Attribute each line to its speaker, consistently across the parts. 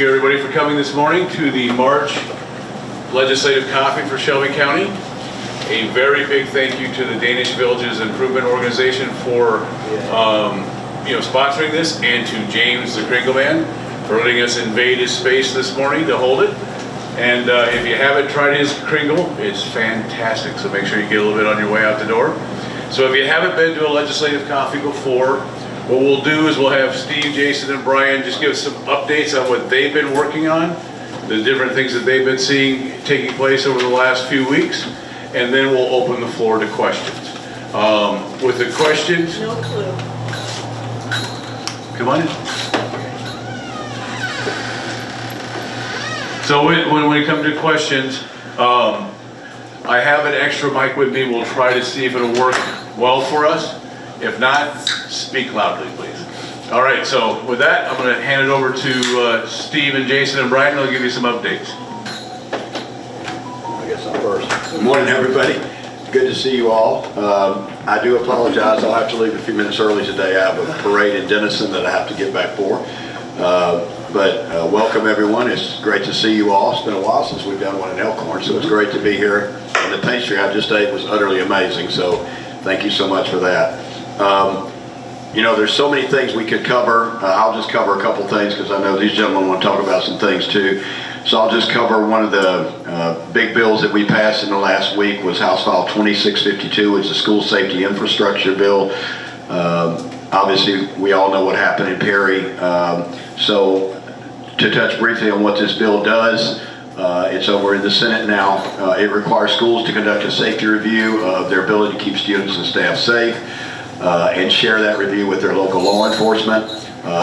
Speaker 1: you everybody for coming this morning to the March Legislative Coffee for Shelby County. A very big thank you to the Danish Villages Improvement Organization for sponsoring this, and to James the Kringle Man for letting us invade his space this morning to hold it. And if you haven't tried his Kringle, it's fantastic, so make sure you get a little bit on your way out the door. So if you haven't been to a legislative coffee before, what we'll do is we'll have Steve, Jason, and Brian just give us some updates on what they've been working on, the different things that they've been seeing taking place over the last few weeks, and then we'll open the floor to questions. With the questions...
Speaker 2: No clue.
Speaker 1: Come on in. So when we come to questions, I have an extra mic with me. We'll try to see if it'll work well for us. If not, speak loudly, please. All right, so with that, I'm going to hand it over to Steve and Jason and Brian. They'll give you some updates.
Speaker 3: I guess I'm first. Good morning, everybody. Good to see you all. I do apologize. I'll have to leave a few minutes early today. I have a parade in Denison that I have to get back for. But welcome, everyone. It's great to see you all. It's been a while since we've done one in Elkhorn, so it's great to be here. And the pastry I just ate was utterly amazing, so thank you so much for that. There's so many things we could cover. I'll just cover a couple things because I know these gentlemen want to talk about some things too. So I'll just cover one of the big bills that we passed in the last week was House File 2652. It's a school safety infrastructure bill. Obviously, we all know what happened in Perry. So to touch briefly on what this bill does, it's over in the Senate now. It requires schools to conduct a safety review of their ability to keep students and staff safe and share that review with their local law enforcement.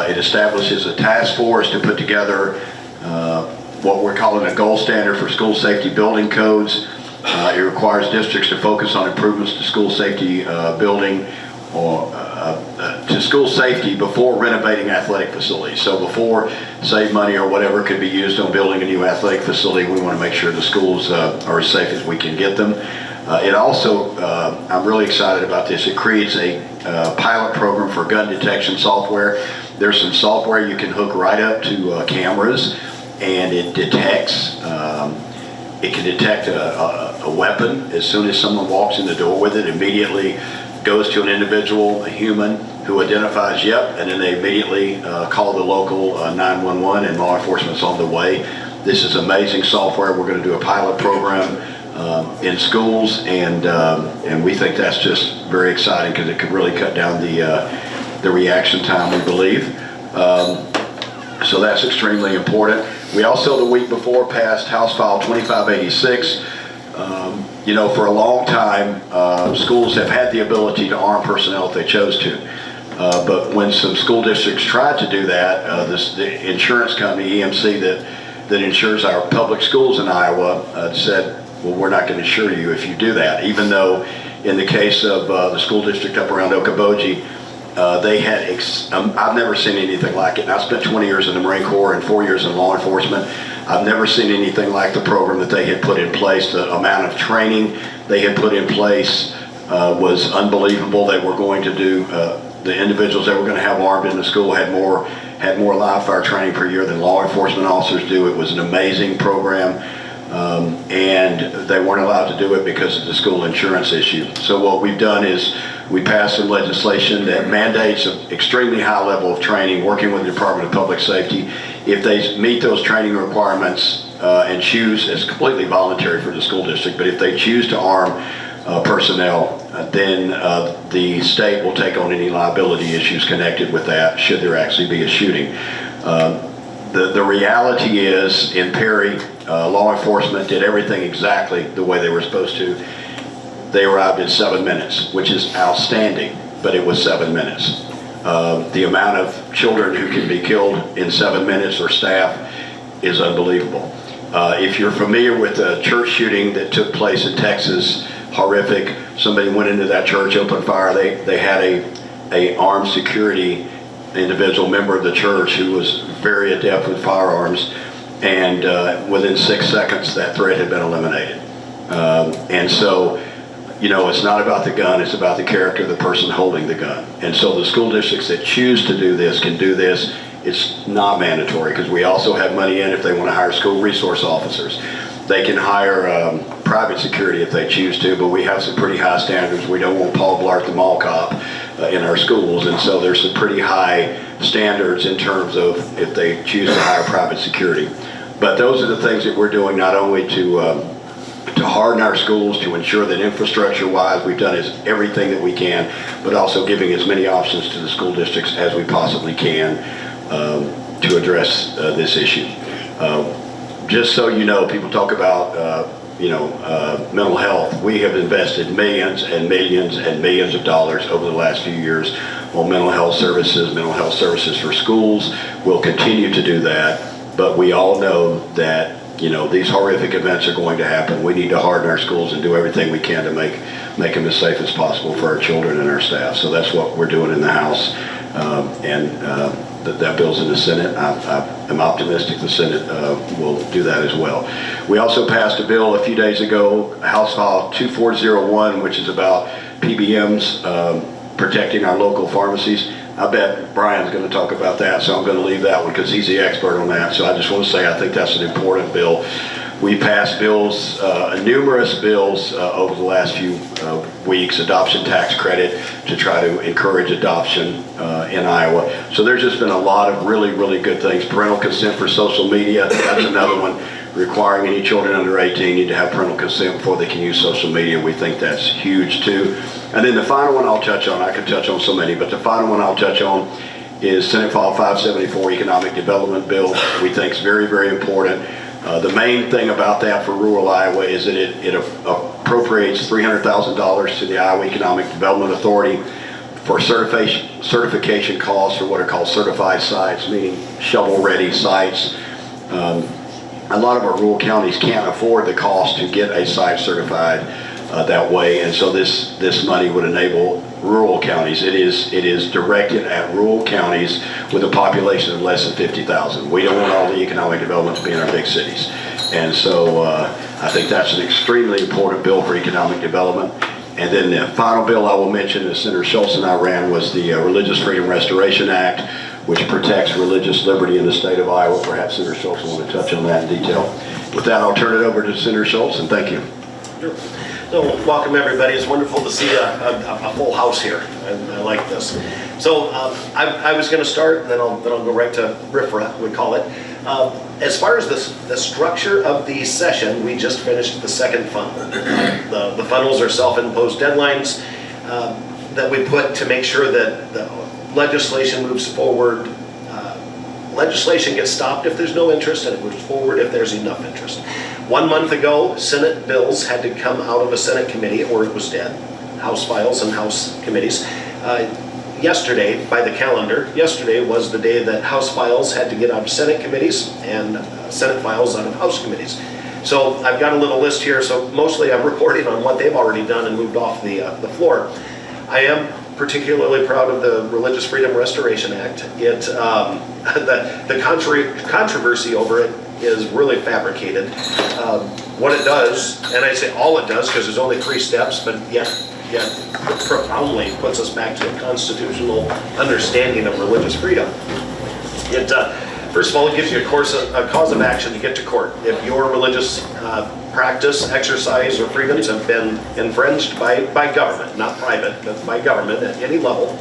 Speaker 3: It establishes a task force to put together what we're calling a gold standard for school safety building codes. It requires districts to focus on improvements to school safety building or to school safety before renovating athletic facilities. So before save money or whatever could be used on building a new athletic facility, we want to make sure the schools are as safe as we can get them. It also, I'm really excited about this, it creates a pilot program for gun detection software. There's some software you can hook right up to cameras, and it detects, it can detect a weapon as soon as someone walks in the door with it. Immediately goes to an individual, a human, who identifies, yep, and then they immediately call the local 911 and law enforcement's on the way. This is amazing software. We're going to do a pilot program in schools, and we think that's just very exciting because it could really cut down the reaction time, we believe. So that's extremely important. We also, the week before, passed House File 2586. For a long time, schools have had the ability to arm personnel if they chose to. But when some school districts tried to do that, the insurance company, EMC, that insures our public schools in Iowa, said, well, we're not going to insure you if you do that. Even though in the case of the school district up around Okoboji, they had, I've never seen anything like it. And I spent 20 years in the Marine Corps and 4 years in law enforcement. I've never seen anything like the program that they had put in place. The amount of training they had put in place was unbelievable. They were going to do, the individuals that were going to have armed in the school had more live fire training per year than law enforcement officers do. It was an amazing program. And they weren't allowed to do it because of the school insurance issue. So what we've done is we passed some legislation that mandates an extremely high level of training, working with the Department of Public Safety. If they meet those training requirements and choose, it's completely voluntary for the school district, but if they choose to arm personnel, then the state will take on any liability issues connected with that should there actually be a shooting. The reality is, in Perry, law enforcement did everything exactly the way they were supposed to. They arrived in 7 minutes, which is outstanding, but it was 7 minutes. The amount of children who can be killed in 7 minutes or staff is unbelievable. If you're familiar with the church shooting that took place in Texas, horrific. Somebody went into that church, opened fire. They had a armed security individual member of the church who was very adept with firearms, and within 6 seconds that threat had been eliminated. And so, it's not about the gun, it's about the character of the person holding the gun. And so the school districts that choose to do this can do this. it's not mandatory, because we also have money in if they want to hire school resource officers. They can hire private security if they choose to, but we have some pretty high standards. We don't want Paul Blart the mall cop in our schools, and so there's some pretty high standards in terms of if they choose to hire private security. But those are the things that we're doing, not only to harden our schools, to ensure that infrastructure-wise we've done everything that we can, but also giving as many options to the school districts as we possibly can to address this issue. Just so you know, people talk about mental health. We have invested millions and millions and millions of dollars over the last few years on mental health services for schools. We'll continue to do that, but we all know that these horrific events are going to happen. We need to harden our schools and do everything we can to make them as safe as possible for our children and our staff. So that's what we're doing in the House, and that bill's in the Senate. I'm optimistic the Senate will do that as well. We also passed a bill a few days ago, House File 2401, which is about PBMs protecting our local pharmacies. I bet Brian's going to talk about that, so I'm going to leave that one because he's the expert on that. So I just want to say I think that's an important bill. We passed bills, numerous bills over the last few weeks, adoption tax credit to try to encourage adoption in Iowa. So there's just been a lot of really, really good things. Parental consent for social media, that's another one. Requiring any children under 18 need to have parental consent before they can use social media. We think that's huge too. And then the final one I'll touch on, I could touch on so many, but the final one I'll touch on is Senate File 574, Economic Development Bill. We think it's very, very important. The main thing about that for rural Iowa is that it appropriates $300,000 to the Iowa Economic Development Authority for certification costs for what are called certified sites, meaning shovel-ready sites. A lot of our rural counties can't afford the cost to get a site certified that way, and so this money would enable rural counties. It is directed at rural counties with a population of less than 50,000. We don't want all the economic development to be in our big cities, and so I think that's an extremely important bill for economic development. And then the final bill I will mention, as Senator Schultz and I ran, was the Religious Freedom Restoration Act, which protects religious liberty in the state of Iowa. Perhaps Senator Schultz will want to touch on that in detail. With that, I'll turn it over to Senator Schultz, and thank you.
Speaker 2: Sure. So, welcome everybody. It's wonderful to see a full house here. I like this. So I was going to start, and then I'll go right to RIFRA, we call it. As far as the structure of the session, we just finished the second funnel. The funnels are self-imposed deadlines that we put to make sure that the legislation moves forward. Legislation gets stopped if there's no interest, and it moves forward if there's enough interest. 1 month ago, Senate bills had to come out of a Senate committee or it was dead. House files and House committees. Yesterday, by the calendar, yesterday was the day that House files had to get out of Senate committees and Senate files out of House committees. So I've got a little list here, so mostly I'm reporting on what they've already done and moved off the floor. I am particularly proud of the Religious Freedom Restoration Act. The controversy over it is really fabricated. What it does, and I say all it does because there's only 3 steps, but yet profoundly puts us back to a constitutional understanding of religious freedom. It first of all, it gives you a cause of action to get to court. If your religious practice, exercise, or freedoms have been infringed by government, not private, but by government at any level,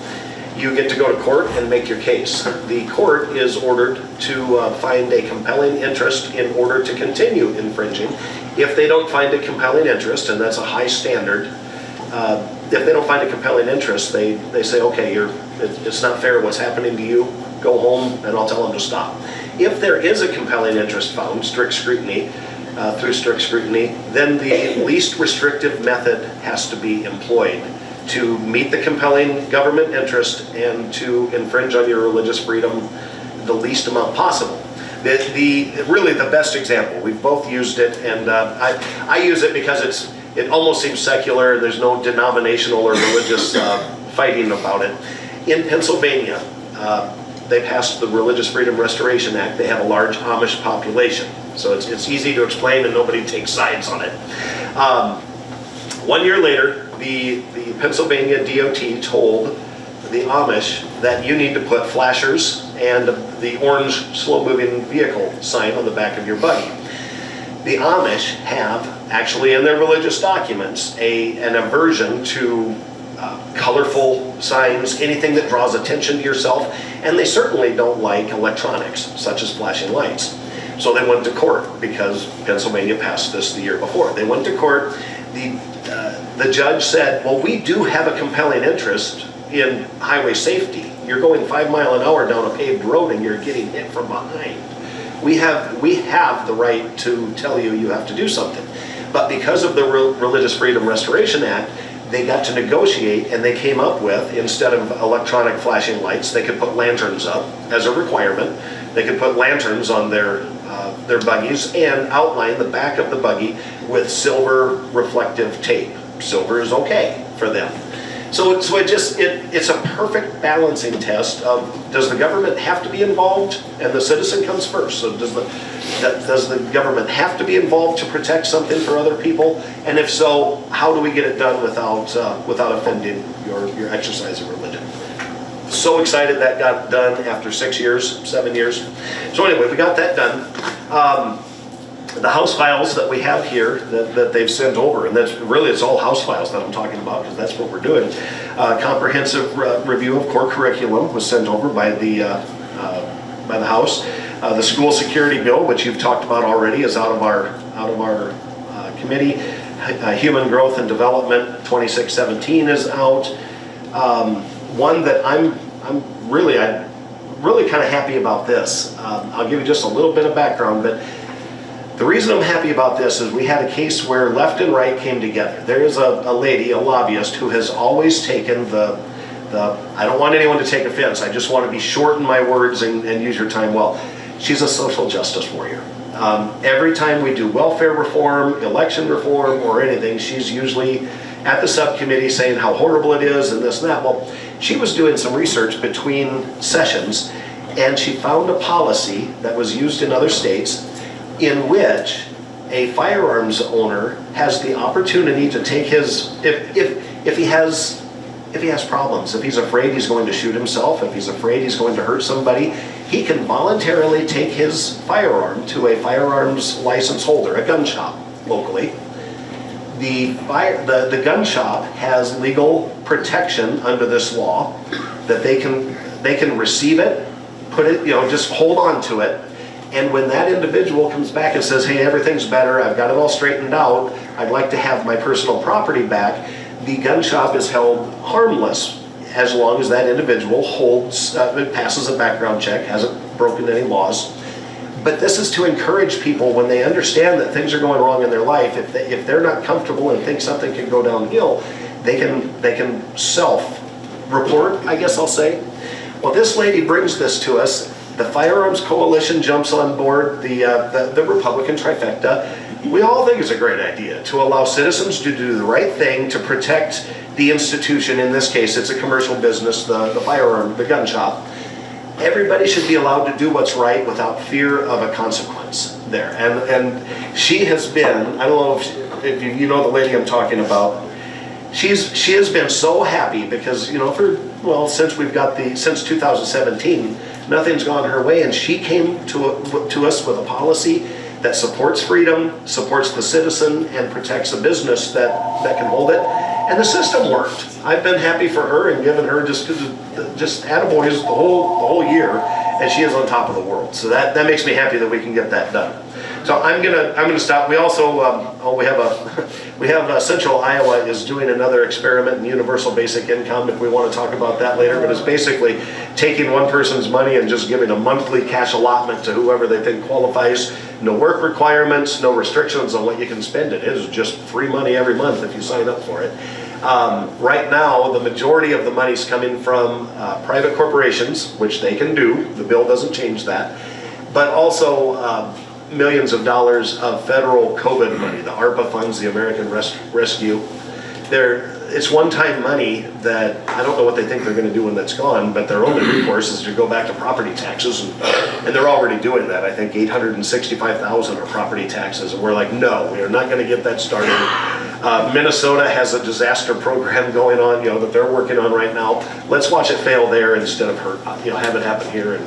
Speaker 2: you get to go to court and make your case. The court is ordered to find a compelling interest in order to continue infringing. If they don't find a compelling interest, and that's a high standard, if they don't find a compelling interest, they say, okay, it's not fair what's happening to you, go home and I'll tell them to stop. If there is a compelling interest found, strict scrutiny, through strict scrutiny, then the least restrictive method has to be employed to meet the compelling government interest and to infringe on your religious freedom the least amount possible. Really the best example, we've both used it, and I use it because it almost seems secular and there's no denominational or religious fighting about it. In Pennsylvania, they passed the Religious Freedom Restoration Act. They have a large Amish population, so it's easy to explain and nobody takes sides on it. 1 year later, the Pennsylvania DOT told the Amish that you need to put flashers and the orange slow-moving vehicle sign on the back of your buggy. The Amish have, actually in their religious documents, an aversion to colorful signs, anything that draws attention to yourself, and they certainly don't like electronics, such as flashing lights. So they went to court because Pennsylvania passed this the year before. They went to court. The judge said, well, we do have a compelling interest in highway safety. You're going 5 miles an hour down a paved road and you're getting hit from behind. We have the right to tell you you have to do something. But because of the Religious Freedom Restoration Act, they got to negotiate, and they came up with, instead of electronic flashing lights, they could put lanterns up as a requirement. They could put lanterns on their buggies and outline the back of the buggy with silver reflective tape. Silver is okay for them. So it's a perfect balancing test of, does the government have to be involved? And the citizen comes first. So does the government have to be involved to protect something for other people? And if so, how do we get it done without offending your exercise of religion? So excited that got done after 6 years, 7 years. So anyway, we got that done. The House files that we have here that they've sent over, and it's all House files that I'm talking about, because that's what we're doing. Comprehensive review of core curriculum was sent over by the House. The school security bill, which you've talked about already, is out of our committee. Human growth and development 2617 is out. One that I'm really kind of happy about this. I'll give you just a little bit of background, but the reason I'm happy about this is we had a case where left and right came together. There is a lady, a lobbyist, who has always taken I don't want anyone to take offense, I just want to be short in my words and use your time well. She's a social justice warrior. Every time we do welfare reform, election reform, or anything, she's usually at the subcommittee saying how horrible it is and this and that. Well, she was doing some research between sessions, and she found a policy that was used in other states in which a firearms owner has the opportunity to take his, if he has problems, if he's afraid he's going to shoot himself, if he's afraid he's going to hurt somebody, he can voluntarily take his firearm to a firearms license holder, a gun shop locally. The gun shop has legal protection under this law that they can receive it, put it, just hold on to it. And when that individual comes back and says, hey, everything's better, I've got it all straightened out, I'd like to have my personal property back, the gun shop is held harmless as long as that individual passes a background check, hasn't broken any laws. But this is to encourage people, when they understand that things are going wrong in their life, if they're not comfortable and think something can go downhill, they can self-report, I guess I'll say. Well, this lady brings this to us. The Firearms Coalition jumps on board, the Republican trifecta. We all think it's a great idea to allow citizens to do the right thing to protect the institution. In this case, it's a commercial business, the gun shop. Everybody should be allowed to do what's right without fear of a consequence there. And she has been, I don't know if you know the lady I'm talking about, she has been so happy because, since 2017, nothing's gone her way, and she came to us with a policy that supports freedom, supports the citizen, and protects a business that can hold it. And the system worked. I've been happy for her and given her just attaboys the whole year, and she is on top of the world. So that makes me happy that we can get that done. So I'm gonna stop. We also we have Central Iowa is doing another experiment in universal basic income. If we want to talk about that later, but it's basically taking one person's money and just giving a monthly cash allotment to whoever they think qualifies. No work requirements, no restrictions on what you can spend it. It is just free money every month if you sign up for it. Right now, the majority of the money is coming from private corporations, which they can do. The bill doesn't change that. But also millions of dollars of federal COVID money, the ARPA funds, the American Rescue. It's one-time money that I don't know what they think they're going to do when that's gone, but their only recourse is to go back to property taxes, and they're already doing that. I think $865,000 are property taxes, and we're like, no, we are not going to get that started. Minnesota has a disaster program going on, that they're working on right now. Let's watch it fail there instead of have it happen here. And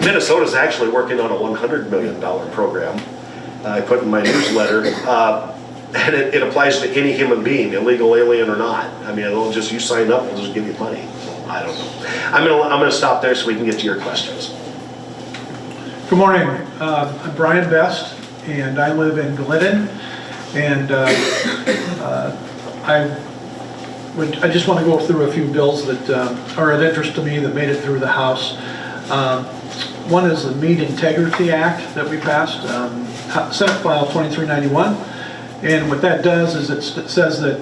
Speaker 2: Minnesota's actually working on a $100 million program. I put in my newsletter, and it applies to any human being, illegal alien or not. I mean, you sign up, we'll just give you money. I don't know. I'm gonna stop there so we can get to your questions.
Speaker 4: Good morning. I'm Brian Best, and I live in Glidden. And I just want to go through a few bills that are of interest to me that made it through the House. One is the Meat Integrity Act that we passed, Senate File 2391. And what that does is it says that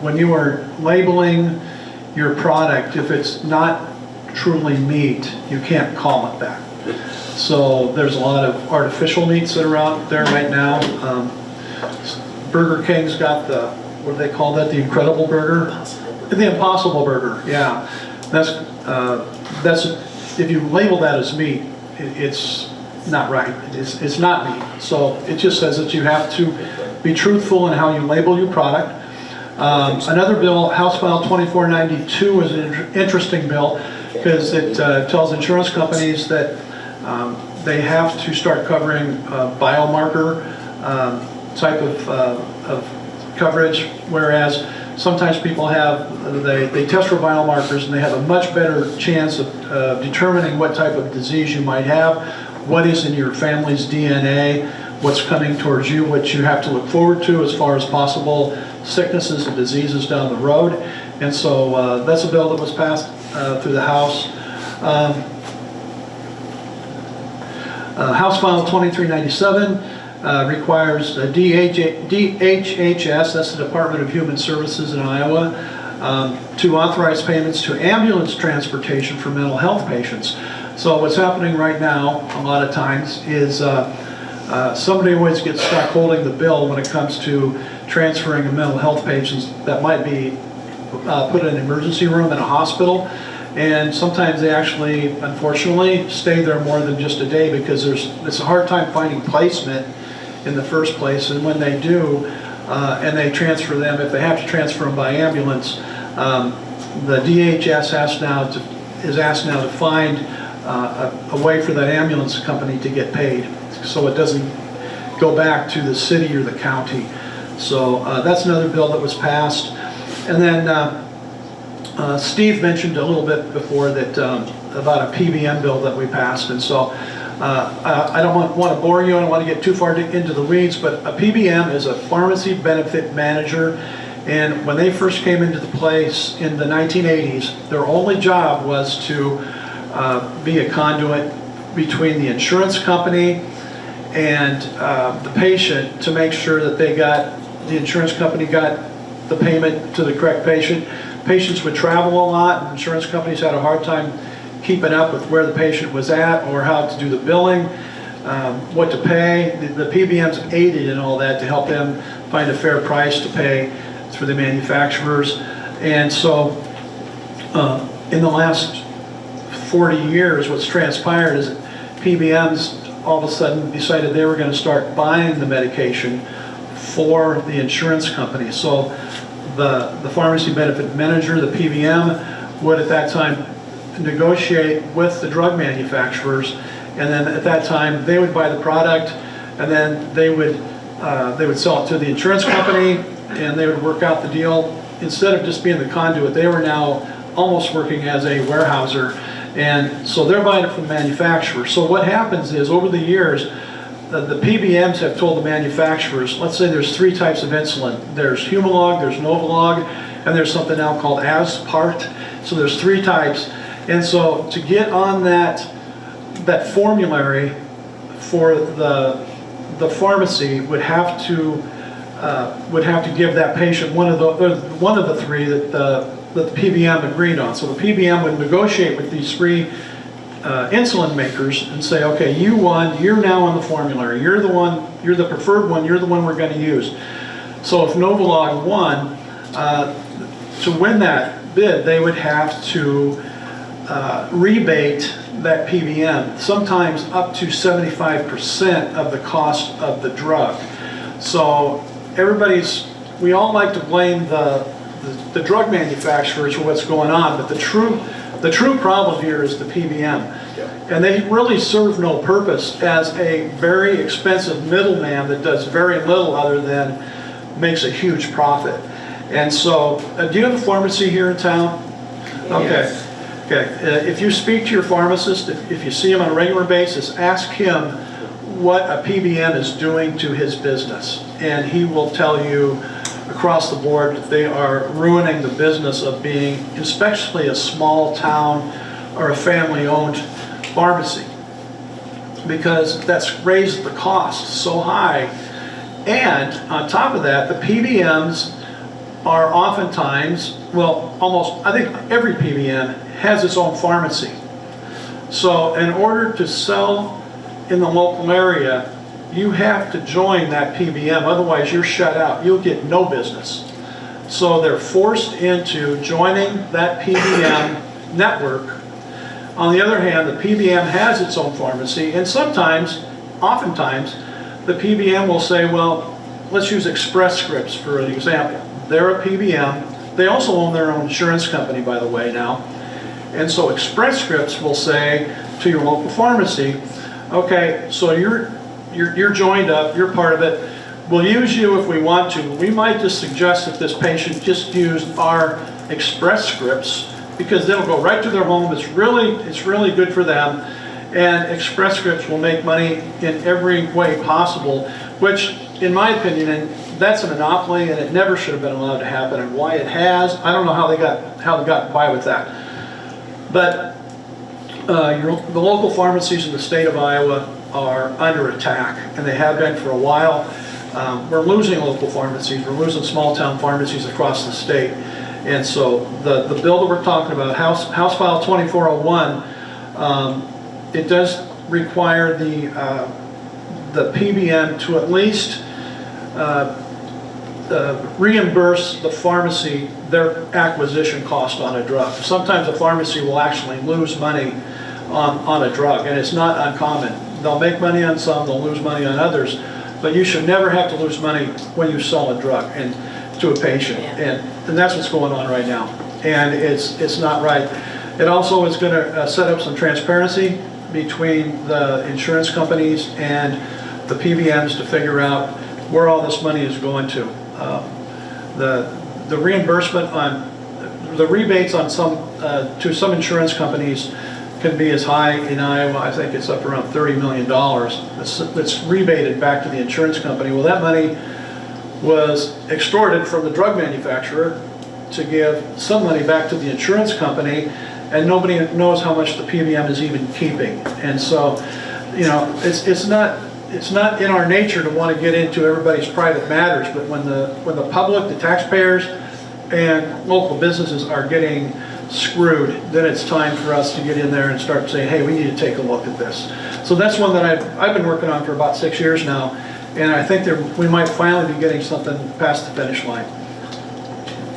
Speaker 4: when you are labeling your product, if it's not truly meat, you can't call it that. So there's a lot of artificial meats that are out there right now. Burger King's got the, what do they call that? The Incredible Burger? The Impossible Burger, yeah. That's if you label that as meat, it's not right. It's not meat. So it just says that you have to be truthful in how you label your product. Another bill, House File 2492, is an interesting bill because it tells insurance companies that they have to start covering biomarker type of coverage, whereas sometimes people they test for biomarkers and they have a much better chance of determining what type of disease you might have, what is in your family's DNA, what's coming towards you, what you have to look forward to as far as possible sicknesses and diseases down the road. And so that's a bill that was passed through the House. House File 2397 requires DHHS, that's the Department of Human Services in Iowa, to authorize payments to ambulance transportation for mental health patients. So what's happening right now, a lot of times, is somebody always gets stuck holding the bill when it comes to transferring a mental health patients that might be put in an emergency room in a hospital. And sometimes they actually, unfortunately, stay there more than just a day because it's a hard time finding placement in the first place. And when they do, and they transfer them, if they have to transfer them by ambulance, the DHS is asked now to find a way for that ambulance company to get paid, so it doesn't go back to the city or the county. So that's another bill that was passed. And then Steve mentioned a little bit before that about a PBM bill that we passed, and so I don't want to bore you. I don't want to get too far into the weeds, but a PBM is a pharmacy benefit manager, and when they first came into the place in the 1980s, their only job was to be a conduit between the insurance company and the patient to make sure that the insurance company got the payment to the correct patient. Patients would travel a lot, and insurance companies had a hard time keeping up with where the patient was at or how to do the billing, what to pay. The PBMs aided in all that to help them find a fair price to pay for the manufacturers. And so in the last 40 years, what's transpired is that PBMs all of a sudden decided they were going to start buying the medication for the insurance company. So the pharmacy benefit manager, the PBM, would at that time negotiate with the drug manufacturers, and then at that time they would buy the product, and then they would sell it to the insurance company, and they would work out the deal. Instead of just being the conduit, they were now almost working as a warehouser, and so they're buying it from the manufacturer. So what happens is, over the years, the PBMs have told the manufacturers, let's say there's 3 types of insulin. There's Humalog, there's Novolog, and there's something now called Aspart. So there's 3 types. And so to get on that formulary for the pharmacy would have to give that patient one of the 3 that the PBM agreed on. So the PBM would negotiate with these 3 insulin makers and say, okay, you won, you're now on the formulary, you're the preferred one, you're the one we're going to use. So if Novolog won, to win that bid, they would have to rebate that PBM, sometimes up to 75% of the cost of the drug. So everybody's we all like to blame the drug manufacturers for what's going on, but the true problem here is the PBM. And they really serve no purpose as a very expensive middleman that does very little other than makes a huge profit. And so, do you have a pharmacy here in town? Okay.
Speaker 5: Yes.
Speaker 4: Okay. If you speak to your pharmacist, if you see him on a regular basis, ask him what a PBM is doing to his business. And he will tell you across the board that they are ruining the business of being, especially a small town or a family-owned pharmacy, because that's raised the cost so high. And on top of that, the PBMs are oftentimes, well, almost, I think every PBM has its own pharmacy. So in order to sell in the local area, you have to join that PBM, otherwise you're shut out. You'll get no business. So they're forced into joining that PBM network. On the other hand, the PBM has its own pharmacy, and oftentimes, the PBM will say, well, let's use Express Scripts for an example. They're a PBM. They also own their own insurance company, by the way, now. And so Express Scripts will say to your local pharmacy, okay, so you're joined up, you're part of it. We'll use you if we want to. We might just suggest that this patient just use our Express Scripts, because they'll go right to their home. It's really good for them, and Express Scripts will make money in every way possible, which, in my opinion, and that's a monopoly, and it never should have been allowed to happen. And why it has, I don't know how they got by with that. But the local pharmacies in the state of Iowa are under attack, and they have been for a while. We're losing local pharmacies. We're losing small town pharmacies across the state. And so the bill that we're talking about, House File 2401, it does require the PBM to at least reimburse the pharmacy their acquisition cost on a drug. Sometimes a pharmacy will actually lose money on a drug, and it's not uncommon. They'll make money on some, they'll lose money on others, but you should never have to lose money when you sell a drug and to a patient, and that's what's going on right now, and it's not right. It also is going to set up some transparency between the insurance companies and the PBMs to figure out where all this money is going to. The reimbursement on the rebates on some to some insurance companies can be as high in Iowa. I think it's up around $30 million that's rebated back to the insurance company. Well, that money was extorted from the drug manufacturer to give some money back to the insurance company, and nobody knows how much the PBM is even keeping. And so, you know, it's not in our nature to want to get into everybody's private matters, but when the public, the taxpayers, and local businesses are getting screwed, then it's time for us to get in there and start saying, hey, we need to take a look at this. So that's one that I've been working on for about 6 years now, and I think we might finally be getting something past the finish line.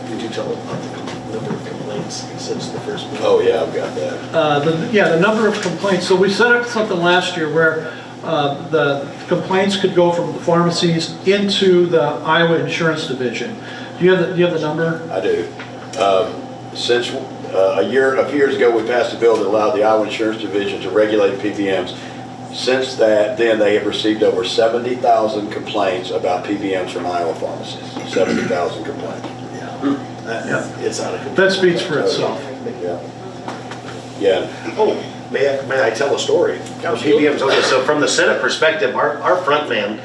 Speaker 2: Did you tell about the number of complaints since the first meeting?
Speaker 3: Oh, yeah, I've got that.
Speaker 4: The number of complaints. So we set up something last year where the complaints could go from the pharmacies into the Iowa Insurance Division. Do you have the number?
Speaker 3: I do. Since a few years ago, we passed a bill that allowed the Iowa Insurance Division to regulate PBMs. Since then they have received over 70,000 complaints about PBMs from Iowa pharmacies. 70,000 complaints.
Speaker 2: Yeah. It's out of control.
Speaker 4: That speaks for itself.
Speaker 3: Yeah.
Speaker 2: Oh, may I tell a story? PBMs. Okay, so from the Senate perspective, our front man,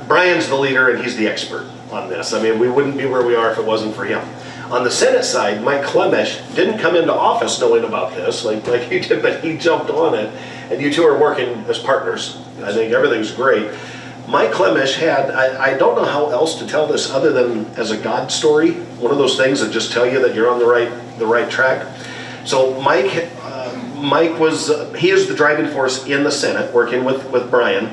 Speaker 2: Brian's the leader and he's the expert on this. I mean, we wouldn't be where we are if it wasn't for him. On the Senate side, Mike Klemesh didn't come into office knowing about this like you did, but he jumped on it. And you two are working as partners. I think everything's great. Mike Klemesh had, I don't know how else to tell this other than as a God story, one of those things that just tell you that you're on the right track. So Mike was, he is the driving force in the Senate working with Brian.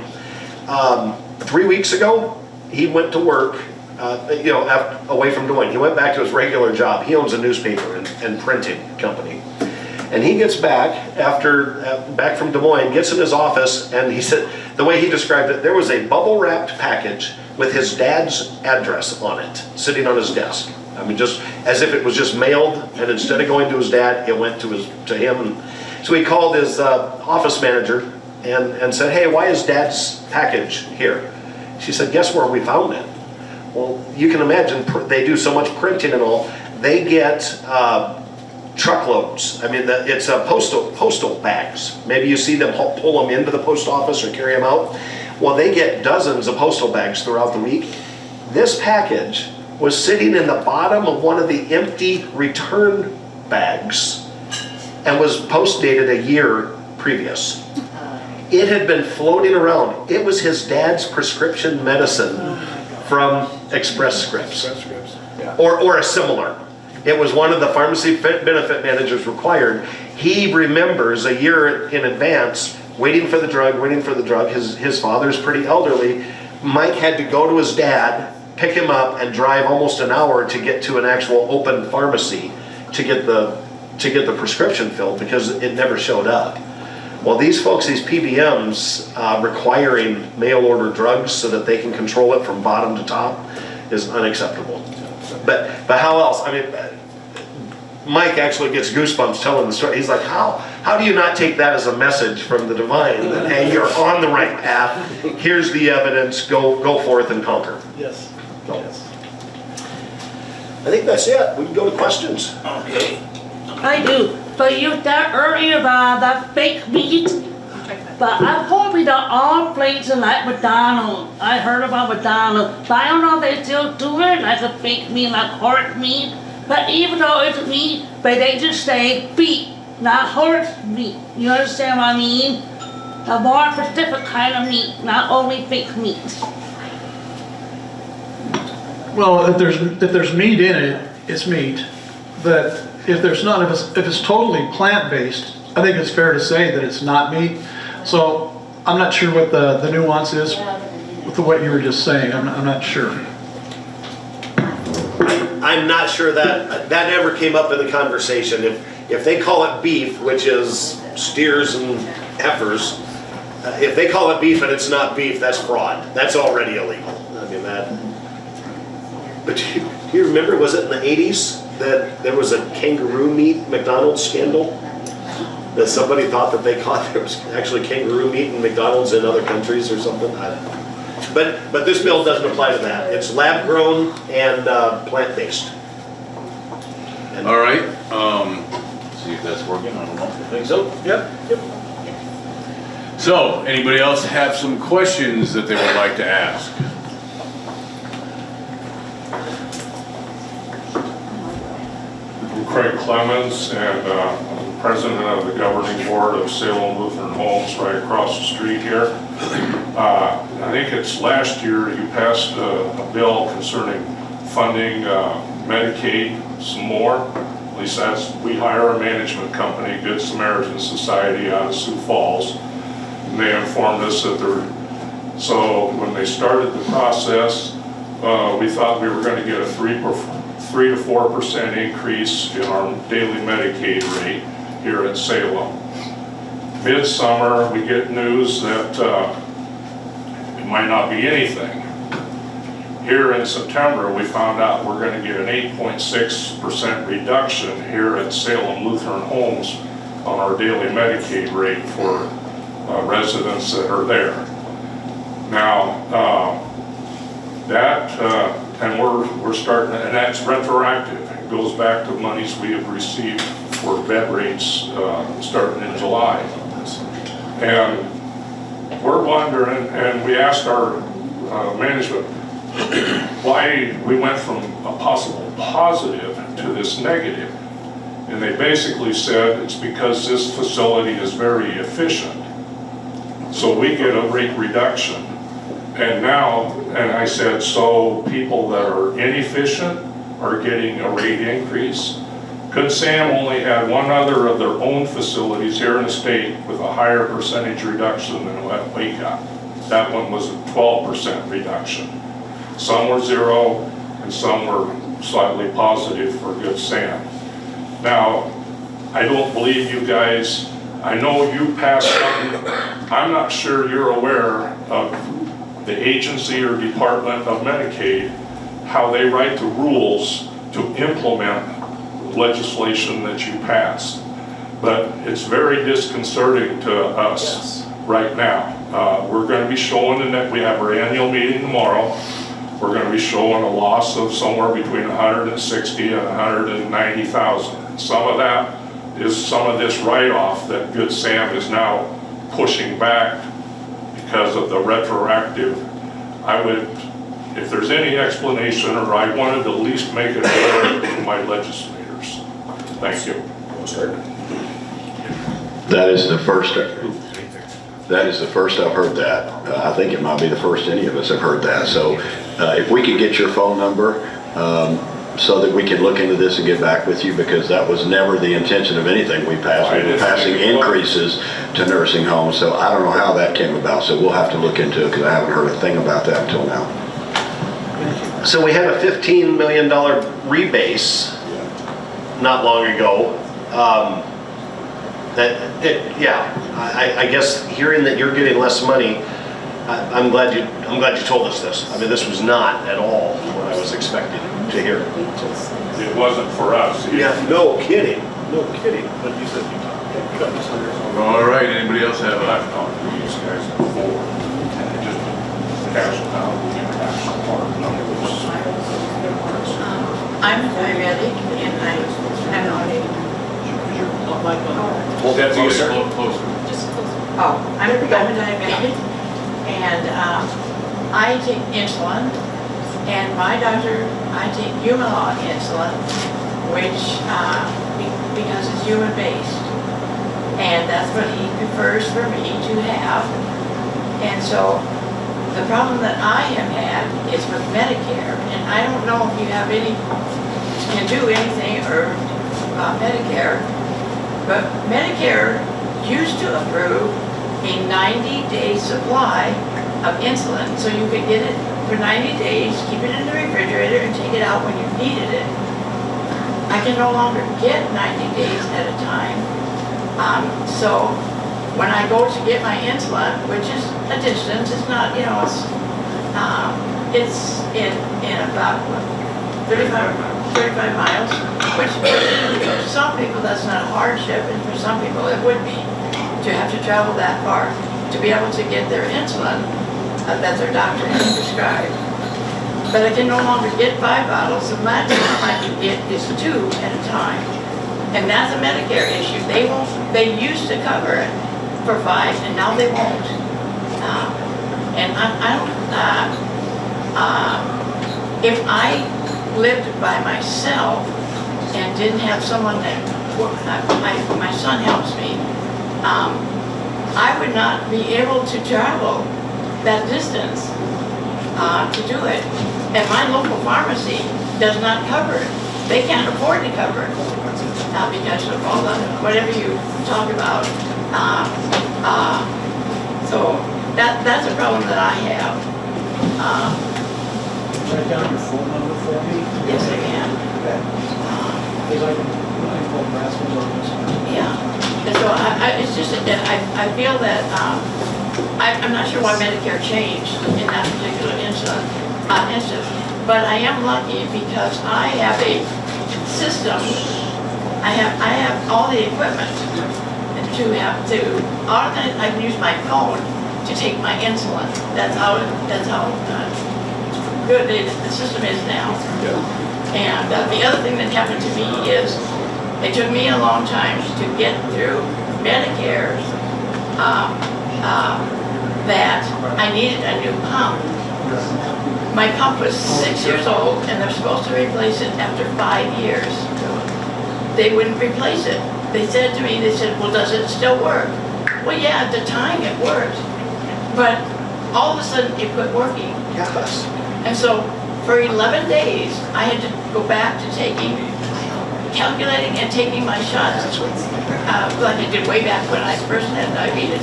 Speaker 2: 3 weeks ago, he went to work, away from Des Moines. He went back to his regular job. He owns a newspaper and printing company. And he gets back back from Des Moines, gets in his office, and he said, the way he described it, there was a bubble wrapped package with his dad's address on it, sitting on his desk. I mean, just as if it was just mailed, and instead of going to his dad, it went to him. And so he called his office manager and said, hey, why is dad's package here? She said, guess where we found it? Well, you can imagine, they do so much printing and all, they get truckloads. I mean, it's postal bags. Maybe you see them pull them into the post office or carry them out. Well, they get dozens of postal bags throughout the week. This package was sitting in the bottom of one of the empty return bags and was post dated a year previous. It had been floating around. It was his dad's prescription medicine from Express Scripts, or a similar. It was one of the pharmacy benefit managers required. He remembers a year in advance waiting for the drug. His father's pretty elderly. Mike had to go to his dad, pick him up, and drive almost an hour to get to an actual open pharmacy to get the prescription filled because it never showed up. Well, these folks, these PBMs, requiring mail order drugs so that they can control it from bottom to top is unacceptable. But how else? I mean, Mike actually gets goosebumps telling the story. He's like, how do you not take that as a message from the divine that, hey, you're on the right path. Here's the evidence. Go forth and conquer.
Speaker 5: Yes.
Speaker 2: So, I think that's it. We can go to questions.
Speaker 5: Okay.
Speaker 6: I do. But you said earlier about that fake meat. But I've heard that all places like McDonald's. I heard about McDonald's. But I don't know if they still do it like a fake meat, like horse meat. But even though it's meat, but they just say beef, not horse meat. You understand what I mean? A more specific kind of meat, not only fake meat.
Speaker 4: Well, if there's meat in it, it's meat. But if there's not, if it's totally plant-based, I think it's fair to say that it's not meat. So I'm not sure what the nuance is with what you were just saying. I'm not sure.
Speaker 2: I'm not sure that never came up in the conversation. If they call it beef, which is steers and heifers, if they call it beef and it's not beef, that's fraud. That's already illegal. I mean that. But do you remember? Was it in the '80s that there was a kangaroo meat McDonald's scandal? That somebody thought that they caught there was actually kangaroo meat in McDonald's in other countries or something. But this bill doesn't apply to that. It's lab grown and plant-based.
Speaker 1: All right, see if that's working, I don't know.
Speaker 2: I think so. Yep.
Speaker 1: So, anybody else have some questions that they would like to ask?
Speaker 7: Craig Clemens, and I'm president of the governing board of Salem Lutheran Homes right across the street here. I think it's last year you passed a bill concerning funding Medicaid some more. At least we hire a management company, Good Samaritan Society out of Sioux Falls. And they informed us that so when they started the process, we thought we were going to get a 3 to 4% increase in our daily Medicaid rate here at Salem. Midsummer, we get news that it might not be anything. Here in September, we found out we're going to get an 8.6% reduction here at Salem Lutheran Homes on our daily Medicaid rate for residents that are there. Now, and we're starting, and that's retroactive. It goes back to monies we have received for bed rates starting in July. And we're wondering, and we asked our management why we went from a possible positive to this negative. And they basically said it's because this facility is very efficient. So we get a rate reduction. And now, and I said, so people that are inefficient are getting a rate increase? Good Sam only had one other of their own facilities here in the state with a higher percentage reduction than what we got. That one was a 12% reduction. Some were 0 and some were slightly positive for Good Sam. Now, I don't believe you guys, I know you passed on, I'm not sure you're aware of the agency or Department of Medicaid, how they write the rules to implement legislation that you pass. But it's very disconcerting to us right now. We're going to be showing, and we have our annual meeting tomorrow. We're going to be showing a loss of somewhere between 160 and 190,000. Some of that is some of this write-off that Good Sam is now pushing back because of the retroactive. I would, if there's any explanation, or I wanted to at least make it clear to my legislators. Thank you.
Speaker 3: That is the first I've heard that. I think it might be the first any of us have heard that. So if we could get your phone number so that we can look into this and get back with you, because that was never the intention of anything we passed. We were passing increases to nursing homes. So I don't know how that came about. So we'll have to look into it because I haven't heard a thing about that until now.
Speaker 2: So we had a $15 million rebase not long ago. I guess hearing that you're getting less money, I'm glad you told us this. I mean, this was not at all what I was expecting to hear.
Speaker 7: It wasn't for us.
Speaker 2: Yeah, no kidding. But you said you talked.
Speaker 1: All right, anybody else have
Speaker 7: I've talked to these guys before, and it just hasn't out the international part numbers.
Speaker 5: I'm a diabetic and I have already.
Speaker 2: Hold that closer.
Speaker 1: Closer.
Speaker 5: Oh, I'm a diabetic and I take insulin, and my doctor, I take Humalog insulin, which because it's human based, and that's what he prefers for me to have. And so the problem that I have had is with Medicare, and I don't know if you have can do anything or Medicare, but Medicare used to approve a 90-day supply of insulin, so you could get it for 90 days, keep it in the refrigerator, and take it out when you needed it. I can no longer get 90 days at a time. So when I go to get my insulin, which is a distance, it's not, it's in about 35 miles, which for some people that's not a hardship, and for some people it would be to have to travel that far to be able to get their insulin that their doctor has prescribed. But I can no longer get 5 bottles. The maximum I can get is 2 at a time. And that's a Medicare issue. They used to cover it for 5, and now they won't. And if I lived by myself and didn't have someone that, my son helps me, I would not be able to travel that distance to do it. And my local pharmacy does not cover it. They can't afford to cover it because of all the, whatever you talk about. So that's a problem that I have.
Speaker 4: Write down your phone number for me.
Speaker 5: Yes, I can.
Speaker 4: Because I can call Brasco's office.
Speaker 5: Yeah. And so it's just, I feel that, I'm not sure why Medicare changed in that particular instance, but I am lucky because I have a system, I have all the equipment I can use my phone to take my insulin. That's how good the system is now. And the other thing that happened to me is it took me a long time to get through Medicare that I needed a new pump. My pump was 6 years old and they're supposed to replace it after 5 years. They wouldn't replace it. They said to me, well, does it still work? Well, yeah, at the time it worked, but all of a sudden it quit working.
Speaker 2: Yes.
Speaker 5: And so for 11 days, I had to go back to calculating and taking my shots, like I did way back when I first had diabetes.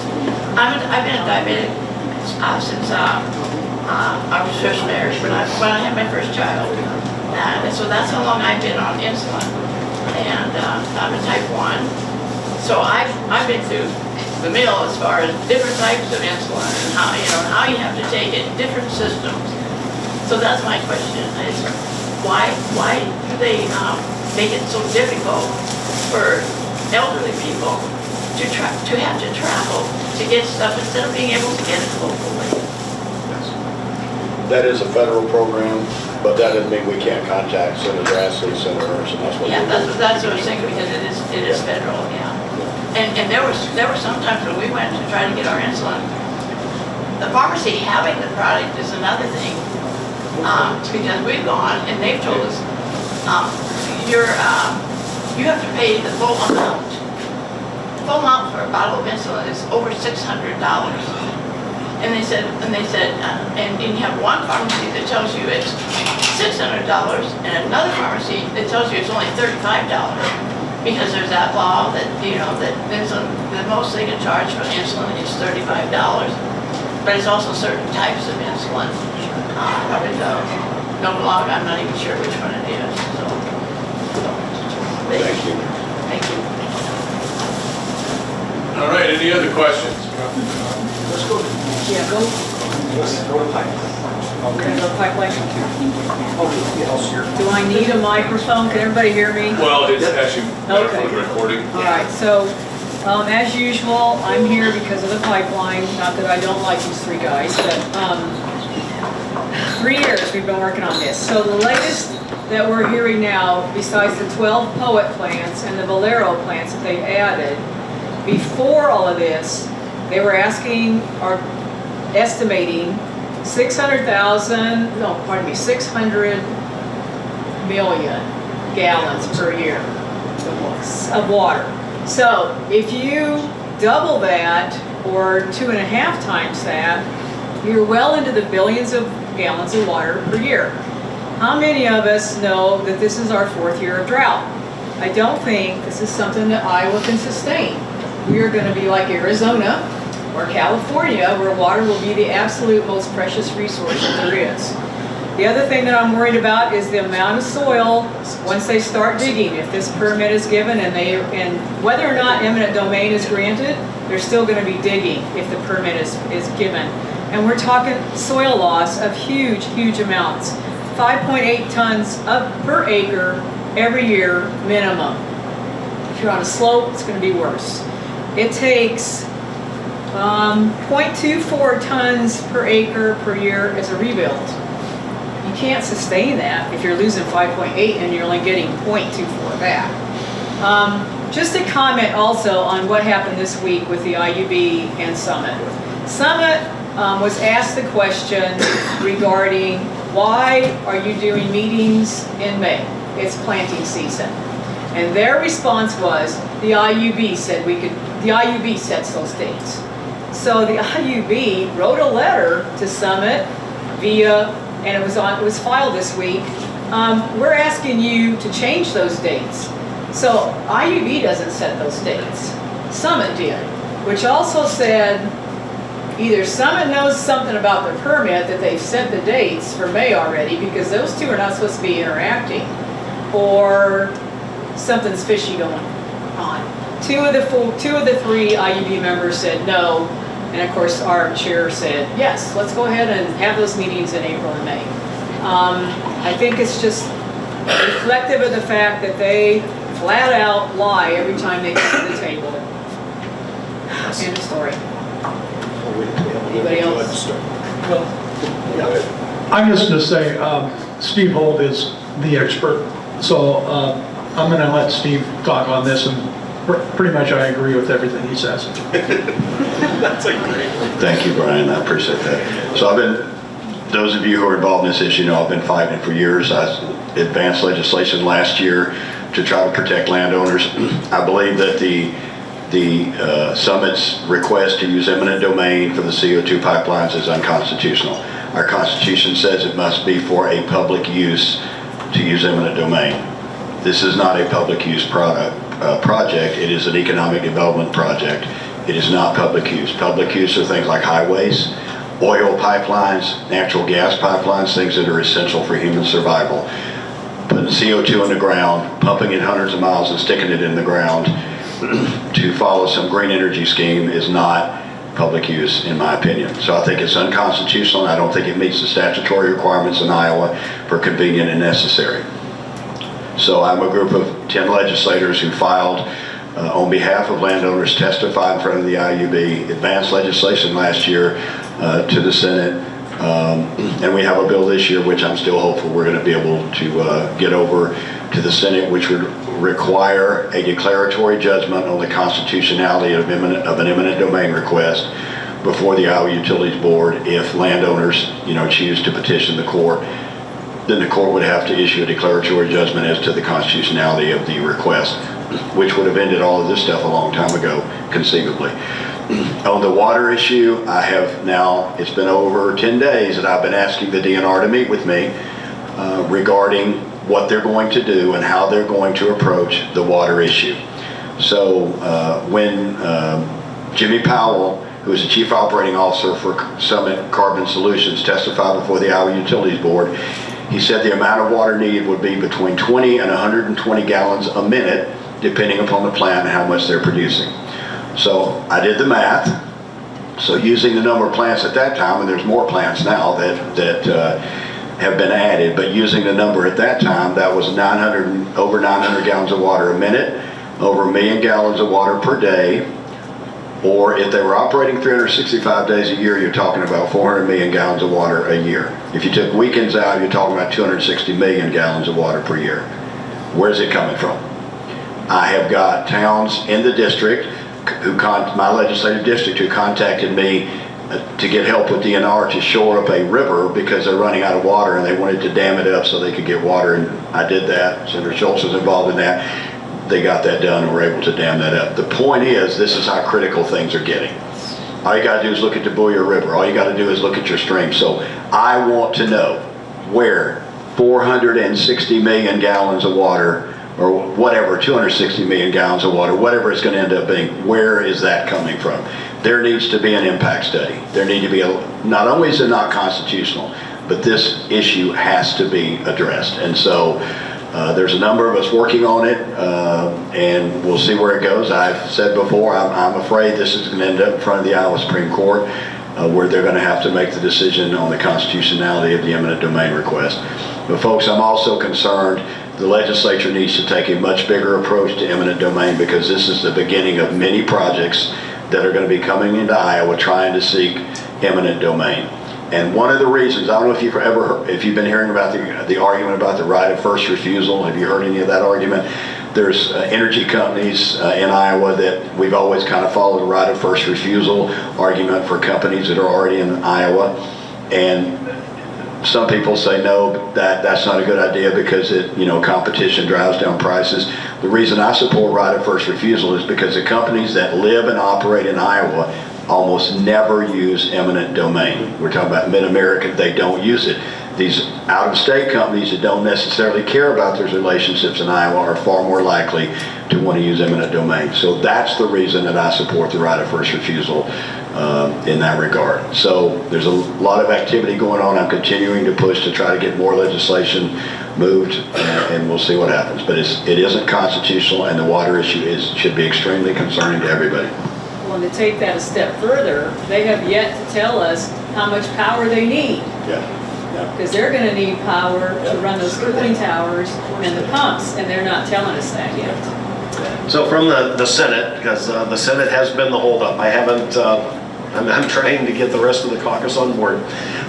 Speaker 5: I've been a diabetic since I was first married, when I had my first child. And so that's how long I've been on insulin. and I'm a type 1. So I've been through the mill as far as different types of insulin and how you have to take it, different systems. So that's my question, is why do they make it so difficult for elderly people to have to travel to get stuff instead of being able to get it locally?
Speaker 3: That is a federal program, but that doesn't mean we can't contact Senator Grassley, Senator Ernst, and that's what
Speaker 5: Yeah,
Speaker 3: we're doing.
Speaker 5: that's what I was thinking, because it is federal, yeah. And there were some times when we went to try to get our insulin. The pharmacy having the product is another thing, because we've gone and they've told us, you have to pay the full amount. The full amount for a bottle of insulin is over $600. And they said, and you have one pharmacy that tells you it's $600, and another pharmacy that tells you it's only $35, because there's that law that, that insulin, the most they can charge for insulin is $35, but it's also certain types of insulin. Probably the Novolog, I'm not even sure which one it is, so.
Speaker 3: Thank you.
Speaker 5: Thank you.
Speaker 1: All right, any other questions?
Speaker 8: Let's go.
Speaker 9: Yeah, go.
Speaker 8: Let's go to pipe.
Speaker 9: We're gonna go pipeline.
Speaker 8: Okay, yes, here.
Speaker 9: Do I need a microphone? Can everybody hear me?
Speaker 1: Well, it's actually better for the recording.
Speaker 9: All right, so, as usual, I'm here because of the pipeline, not that I don't like these three guys, but, 3 years we've been working on this. So the latest that we're hearing now, besides the 12 POET plants and the Valero plants that they've added, before all of this, they were asking, or estimating 600 million gallons per year of water. So if you double that, or 2.5 times that, you're well into the billions of gallons of water per year. How many of us know that this is our 4th year of drought? I don't think this is something that Iowa can sustain. We are going to be like Arizona or California, where water will be the absolute most precious resource that there is. The other thing that I'm worried about is the amount of soil once they start digging. If this permit is given and whether or not eminent domain is granted, they're still going to be digging if the permit is given. And we're talking soil loss of huge, huge amounts. 5.8 tons per acre every year minimum. If you're on a slope, it's going to be worse. It takes 0.24 tons per acre per year as a rebuild. You can't sustain that if you're losing 5.8 and you're only getting 0.24 back. Just a comment also on what happened this week with the IUB and Summit. Summit was asked the question regarding why are you doing meetings in May? It's planting season. And their response was the IUB said the IUB sets those dates. So the IUB wrote a letter to Summit via, and it was filed this week. We're asking you to change those dates. So IUB doesn't set those dates. Summit did, which also said either Summit knows something about the permit that they've set the dates for May already, because those two are not supposed to be interacting, or something's fishy going on. Two of the 3 IUB members said no, and of course our chair said yes, let's go ahead and have those meetings in April and May. I think it's just reflective of the fact that they flat out lie every time they come to the table. End of story. Anybody else?
Speaker 4: I'm just going to say, Steve Holt is the expert, so I'm going to let Steve talk on this, and pretty much I agree with everything he says.
Speaker 2: That's a great.
Speaker 3: Thank you, Brian, I appreciate that. So those of you who are involved in this issue know I've been fighting it for years. I advanced legislation last year to try to protect landowners. I believe that the Summit's request to use eminent domain for the CO2 pipelines is unconstitutional. Our Constitution says it must be for a public use to use eminent domain. This is not a public use project. It is an economic development project. It is not public use. Public use are things like highways, oil pipelines, natural gas pipelines, things that are essential for human survival. putting CO2 in the ground, pumping it hundreds of miles and sticking it in the ground to follow some green energy scheme is not public use, in my opinion. So I think it's unconstitutional, and I don't think it meets the statutory requirements in Iowa for convenient and necessary. So I'm a group of 10 legislators who filed on behalf of landowners, testified in front of the IUB, advanced legislation last year to the Senate, and we have a bill this year which I'm still hopeful we're going to be able to get over to the Senate, which would require a declaratory judgment on the constitutionality of an eminent domain request before the Iowa Utilities Board. If landowners, choose to petition the court, then the court would have to issue a declaratory judgment as to the constitutionality of the request, which would have ended all of this stuff a long time ago, conceivably. On the water issue, I have now, it's been over 10 days that I've been asking the DNR to meet with me regarding what they're going to do and how they're going to approach the water issue. So when Jimmy Powell, who is the Chief Operating Officer for Summit Carbon Solutions, testified before the Iowa Utilities Board, he said the amount of water needed would be between 20 and 120 gallons a minute, depending upon the plant and how much they're producing. So I did the math. So using the number of plants at that time, and there's more plants now that have been added, but using the number at that time, that was over 900 gallons of water a minute, over 1 million gallons of water per day, or if they were operating 365 days a year, you're talking about 400 million gallons of water a year. If you took weekends out, you're talking about 260 million gallons of water per year. Where's it coming from? I have got towns in the district, my legislative district, who contacted me to get help with DNR to shore up a river because they're running out of water and they wanted to dam it up so they could get water, and I did that. Senator Schultz was involved in that. They got that done and were able to dam that up. The point is, this is how critical things are getting. All you got to do is look at the Boyer River. All you got to do is look at your stream. So I want to know where 460 million gallons of water, or whatever, 260 million gallons of water, whatever it's going to end up being, where is that coming from? There needs to be an impact study. There need to be not only is it not constitutional, but this issue has to be addressed. And so there's a number of us working on it, and we'll see where it goes. I've said before, I'm afraid this is going to end up in front of the Iowa Supreme Court, where they're going to have to make the decision on the constitutionality of the eminent domain request. But folks, I'm also concerned the legislature needs to take a much bigger approach to eminent domain, because this is the beginning of many projects that are going to be coming into Iowa trying to seek eminent domain. And one of the reasons, I don't know if you've been hearing about the argument about the right of first refusal. Have you heard any of that argument? There's energy companies in Iowa that we've always kind of followed the right of first refusal argument for companies that are already in Iowa. And some people say no, that's not a good idea because competition drives down prices. The reason I support right of first refusal is because the companies that live and operate in Iowa almost never use eminent domain. We're talking about Mid-America, they don't use it. These out-of-state companies that don't necessarily care about their relationships in Iowa are far more likely to want to use eminent domain. So that's the reason that I support the right of first refusal in that regard. So there's a lot of activity going on. I'm continuing to push to try to get more legislation moved, and we'll see what happens. But it isn't constitutional, and the water issue should be extremely concerning to everybody.
Speaker 9: Well, and to take that a step further, they have yet to tell us how much power they need.
Speaker 3: Yeah.
Speaker 9: Because they're going to need power to run those cooling towers and the pumps, and they're not telling us that yet.
Speaker 2: So from the Senate, because the Senate has been the holdup, I haven't, I'm trying to get the rest of the caucus on board.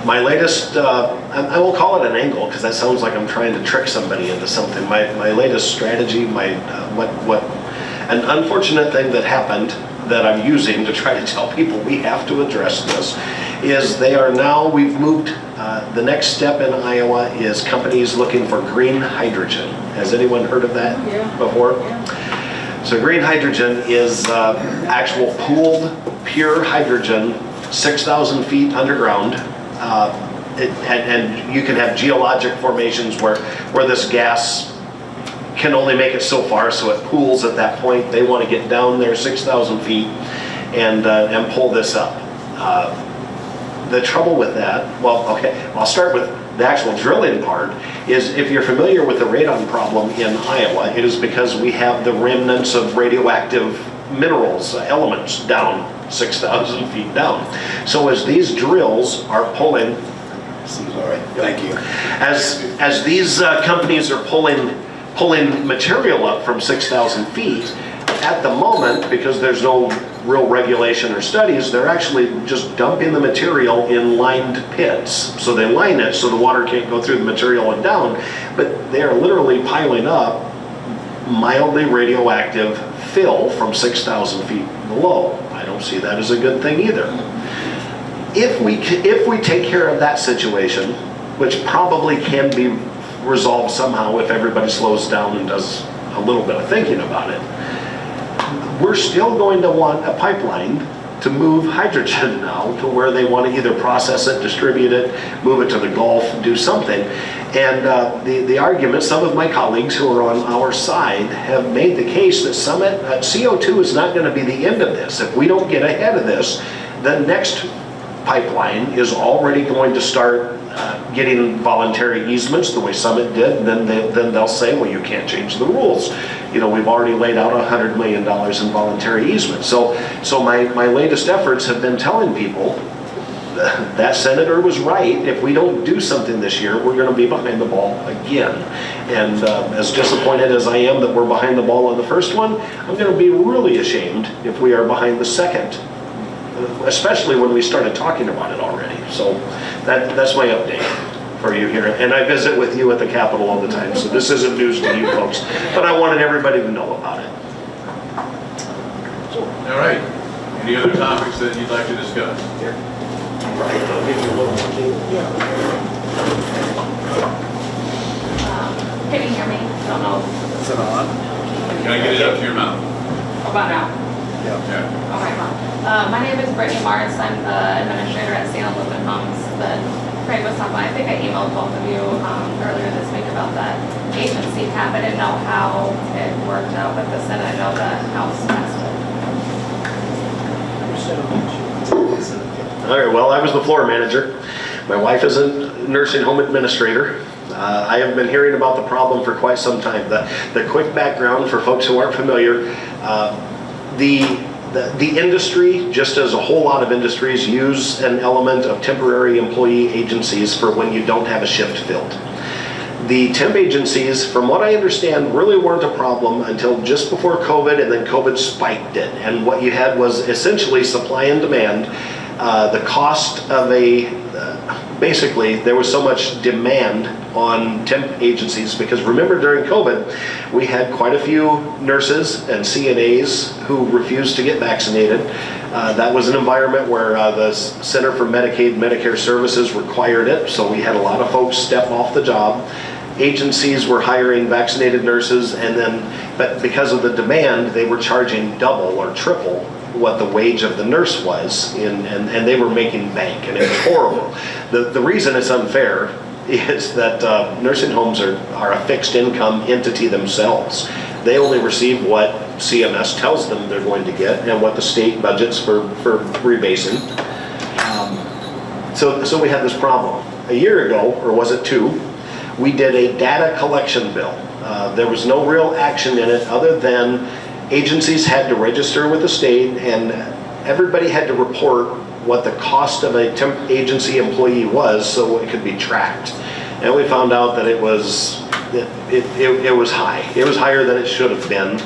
Speaker 2: My latest, I will call it an angle, because that sounds like I'm trying to trick somebody into something. My latest strategy, an unfortunate thing that happened that I'm using to try to tell people we have to address this, is we've moved, the next step in Iowa is companies looking for green hydrogen. Has anyone heard of that before? Yeah. So green hydrogen is actual pooled, pure hydrogen, 6,000 feet underground. And you can have geologic formations where this gas can only make it so far, so it pools at that point. They want to get down there 6,000 feet and pull this up. The trouble with that, I'll start with the actual drilling part is, if you're familiar with the radon problem in Iowa, it is because we have the remnants of radioactive minerals, elements down 6,000 feet down. So as these drills are pulling,
Speaker 3: All right, thank you.
Speaker 2: as these companies are pulling material up from 6,000 feet, at the moment, because there's no real regulation or studies, they're actually just dumping the material in lined pits. So they line it so the water can't go through the material and down, but they are literally piling up mildly radioactive fill from 6,000 feet below. I don't see that as a good thing either. If we take care of that situation, which probably can be resolved somehow if everybody slows down and does a little bit of thinking about it, we're still going to want a pipeline to move hydrogen now to where they want to either process it, distribute it, move it to the Gulf, do something. And the argument, some of my colleagues who are on our side have made the case that CO2 is not going to be the end of this. If we don't get ahead of this, the next pipeline is already going to start getting voluntary easements the way Summit did, and then they'll say, well, you can't change the rules. You know, we've already laid out $100 million in voluntary easements. So my latest efforts have been telling people that senator was right. If we don't do something this year, we're going to be behind the ball again. And as disappointed as I am that we're behind the ball on the first one, I'm going to be really ashamed if we are behind the second, especially when we started talking about it already. So that's my update for you here. And I visit with you at the Capitol all the time, so this isn't news to you folks, but I wanted everybody to know about it.
Speaker 1: All right. Any other topics that you'd like to discuss?
Speaker 2: Right, I'll give you a little more.
Speaker 10: Can you hear me? I don't know.
Speaker 8: Is it on?
Speaker 1: Can I get it up to your mouth?
Speaker 10: How about now?
Speaker 1: Yeah.
Speaker 10: Okay, well, my name is Brittany Morris. I'm the administrator at Salem Lutheran Homes that Craig was talking about. I think I emailed both of you earlier this week about that agency cap. I didn't know how it worked out with the Senate. I know the House passed it.
Speaker 2: All right, well, I was the floor manager. My wife is a nursing home administrator. I have been hearing about the problem for quite some time. The quick background for folks who aren't familiar, the industry, just as a whole lot of industries, use an element of temporary employee agencies for when you don't have a shift filled. The temp agencies, from what I understand, really weren't a problem until just before COVID, and then COVID spiked it. And what you had was essentially supply and demand. The cost of basically there was so much demand on temp agencies, because remember during COVID, we had quite a few nurses and CNAs who refused to get vaccinated. That was an environment where the Center for Medicaid and Medicare Services required it, so we had a lot of folks step off the job. Agencies were hiring vaccinated nurses, but because of the demand, they were charging double or triple what the wage of the nurse was, and they were making bank, and it was horrible. The reason it's unfair is that nursing homes are a fixed income entity themselves. They only receive what CMS tells them they're going to get and what the state budgets for rebasing. So we had this problem. A year ago, or was it two, we did a data collection bill. There was no real action in it other than agencies had to register with the state, and everybody had to report what the cost of a temp agency employee was so it could be tracked. And we found out that it was high. It was higher than it should have been.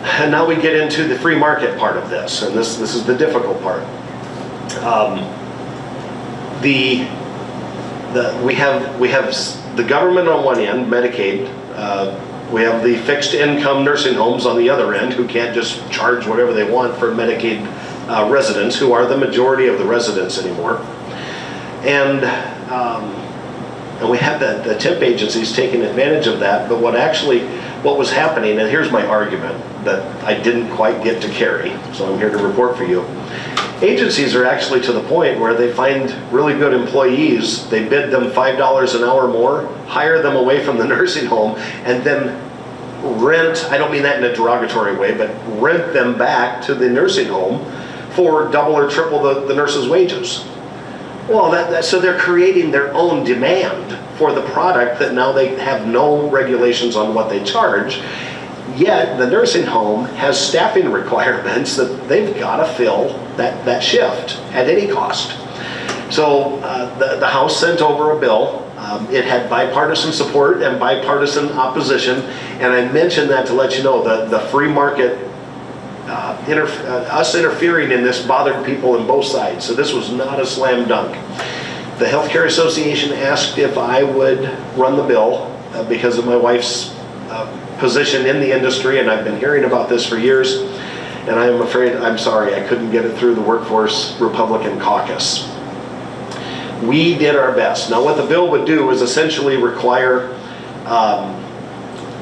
Speaker 2: And now we get into the free market part of this, and this is the difficult part. We have the government on one end, Medicaid. We have the fixed income nursing homes on the other end, who can't just charge whatever they want for Medicaid residents, who are the majority of the residents anymore. And we have the temp agencies taking advantage of that. But what was happening, and here's my argument that I didn't quite get to carry, so I'm here to report for you. Agencies are actually to the point where they find really good employees, they bid them $5 an hour more, hire them away from the nursing home, and then rent, I don't mean that in a derogatory way, but rent them back to the nursing home for double or triple the nurse's wages. Well, so they're creating their own demand for the product that now they have no regulations on what they charge. Yet the nursing home has staffing requirements that they've got to fill that shift at any cost. So the House sent over a bill. It had bipartisan support and bipartisan opposition. And I mentioned that to let you know the free market, us interfering in this bothered people on both sides. So this was not a slam dunk. The Healthcare Association asked if I would run the bill because of my wife's position in the industry, and I've been hearing about this for years. And I'm sorry, I couldn't get it through the Workforce Republican Caucus. We did our best. Now what the bill would do is essentially require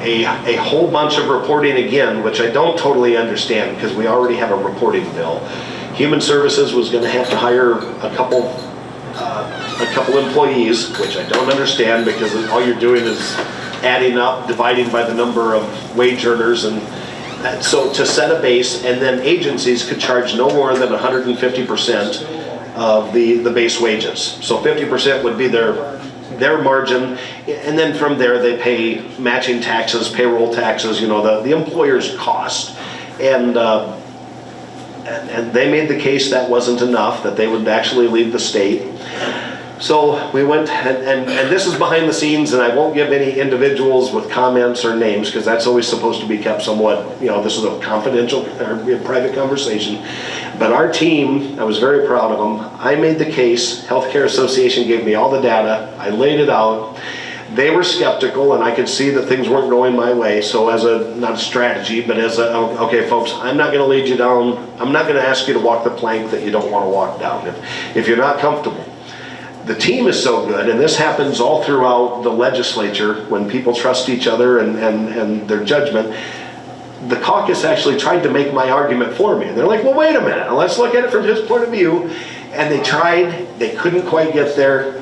Speaker 2: a whole bunch of reporting again, which I don't totally understand because we already have a reporting bill. Human Services was going to have to hire a couple employees, which I don't understand because all you're doing is adding up, dividing by the number of wage earners, and so to set a base, and then agencies could charge no more than 150% of the base wages. So 50% would be their margin, and then from there they pay matching taxes, payroll taxes, the employer's cost. And they made the case that wasn't enough, that they would actually leave the state. So we went, and this is behind the scenes, and I won't give any individuals with comments or names because that's always supposed to be kept somewhat, this is a confidential or private conversation. But our team, I was very proud of them. I made the case. Healthcare Association gave me all the data. I laid it out. They were skeptical, and I could see that things weren't going my way. So as not a strategy, but okay, folks, I'm not going to lead you down. I'm not going to ask you to walk the plank that you don't want to walk down if you're not comfortable. The team is so good, and this happens all throughout the legislature when people trust each other and their judgment. The caucus actually tried to make my argument for me. And they're like, well, wait a minute, let's look at it from his point of view. And they tried, they couldn't quite get there.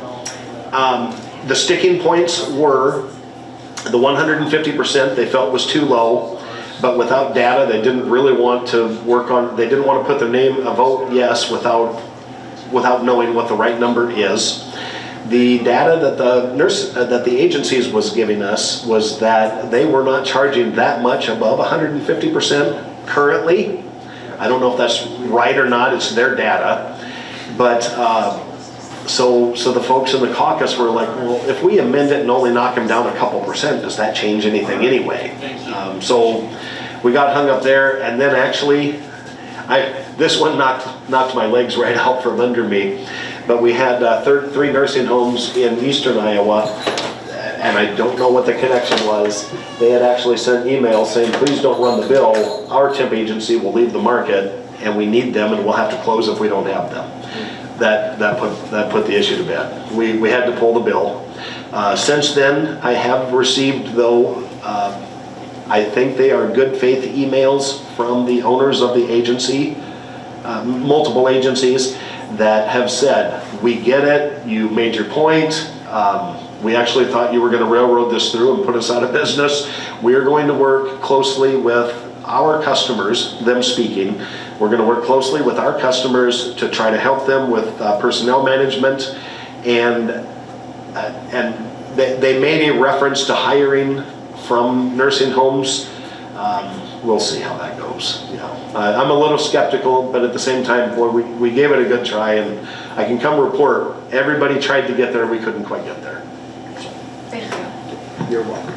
Speaker 2: The sticking points were the 150% they felt was too low, but without data, they didn't really want to they didn't want to put their name, a vote yes, without knowing what the right number is. The data that the agencies was giving us was that they were not charging that much above 150% currently. I don't know if that's right or not, it's their data. But so the folks in the caucus were like, well, if we amend it and only knock them down a couple percent, does that change anything anyway? So we got hung up there, and then actually, this one knocked my legs right out from under me. But we had 3 nursing homes in eastern Iowa, and I don't know what the connection was. They had actually sent emails saying, please don't run the bill. Our temp agency will leave the market, and we need them, and we'll have to close if we don't have them. That put the issue to bed. We had to pull the bill. Since then, I have received, though, I think they are good faith emails from the owners of the agency, multiple agencies, that have said, we get it, you made your point, we actually thought you were going to railroad this through and put us out of business. We are going to work closely with our customers, them speaking. We're going to work closely with our customers to try to help them with personnel management, and they made a reference to hiring from nursing homes. We'll see how that goes. I'm a little skeptical, but at the same time, boy, we gave it a good try, and I can come report, everybody tried to get there, we couldn't quite get there.
Speaker 10: Thank you.
Speaker 2: You're welcome.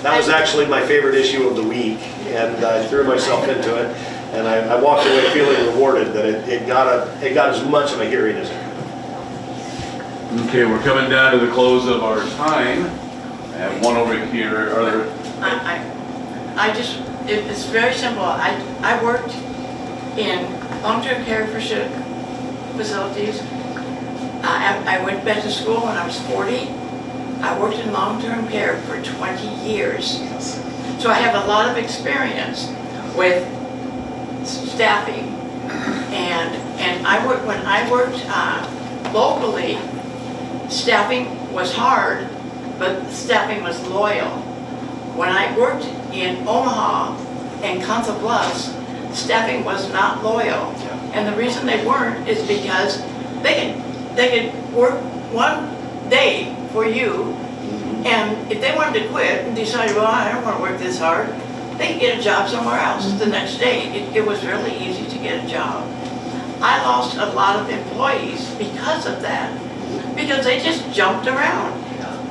Speaker 2: That was actually my favorite issue of the week, and I threw myself into it, and I walked away feeling rewarded that it got as much of a hearing as it could.
Speaker 1: Okay, we're coming down to the close of our time. I have one over here. Are there?
Speaker 5: It's very simple. I worked in long-term care facilities. I went back to school when I was 40. I worked in long-term care for 20 years. So I have a lot of experience with staffing. And when I worked locally, staffing was hard, but staffing was loyal. When I worked in Omaha and Council Bluffs, staffing was not loyal. And the reason they weren't is because they could work one day for you, and if they wanted to quit and decide, well, I don't want to work this hard, they could get a job somewhere else the next day. It was really easy to get a job. I lost a lot of employees because of that, because they just jumped around.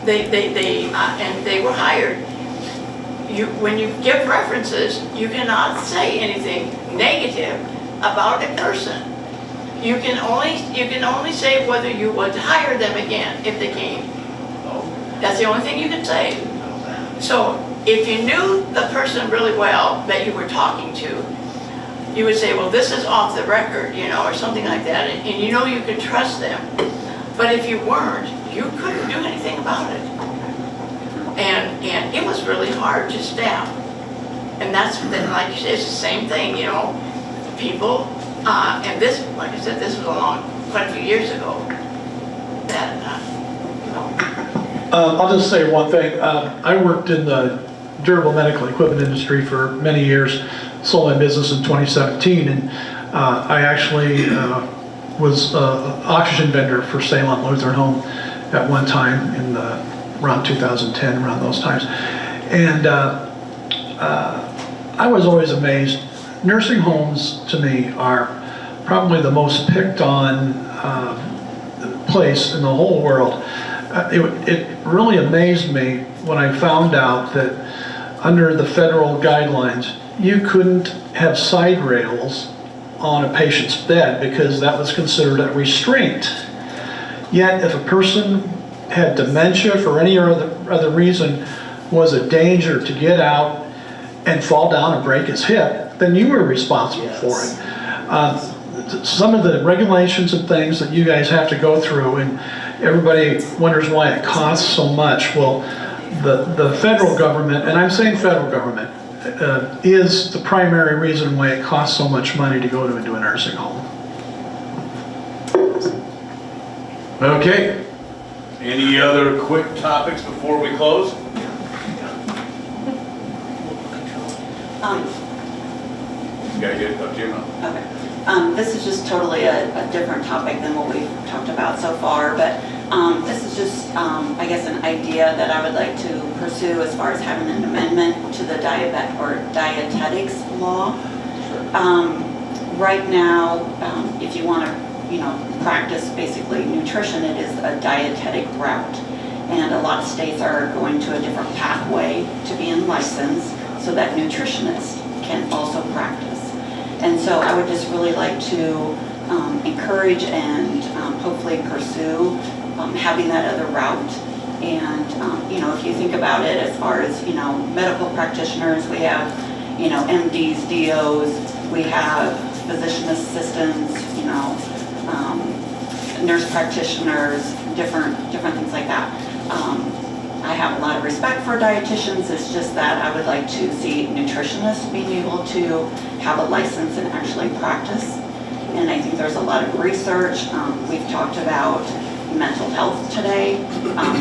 Speaker 5: And they were hired. When you give references, you cannot say anything negative about a person. You can only say whether you would hire them again if they came. That's the only thing you can say. So if you knew the person really well that you were talking to, you would say, well, this is off the record, or something like that, and you could trust them. But if you weren't, you couldn't do anything about it. And it was really hard to staff. And that's, like you said, it's the same thing, people, and this, like I said, this was quite a few years ago, that,
Speaker 4: I'll just say one thing. I worked in the durable medical equipment industry for many years, sold my business in 2017, and I actually was an oxygen vendor for Salem Lutheran Home at one time in around 2010, around those times. And I was always amazed. Nursing homes, to me, are probably the most picked on place in the whole world. It really amazed me when I found out that under the federal guidelines, you couldn't have side rails on a patient's bed because that was considered a restraint. Yet if a person had dementia for any other reason, was a danger to get out and fall down and break his hip, then you were responsible for it. Some of the regulations and things that you guys have to go through, and everybody wonders why it costs so much. Well, the federal government, and I'm saying federal government, is the primary reason why it costs so much money to go to a nursing home.
Speaker 1: Okay. Any other quick topics before we close? Gotta get it up to you now.
Speaker 11: Okay. This is just totally a different topic than what we've talked about so far, but this is just, I guess, an idea that I would like to pursue as far as having an amendment to the dietetics law. Right now, if you want to, practice basically nutrition, it is a dietetic route, and a lot of states are going to a different pathway to being licensed so that nutritionists can also practice. And so I would just really like to encourage and hopefully pursue having that other route. And if you think about it, as far as medical practitioners, we have MDs, DOs, we have physician assistants, nurse practitioners, different things like that. I have a lot of respect for dietitians. It's just that I would like to see nutritionists being able to have a license and actually practice. And I think there's a lot of research. We've talked about mental health today.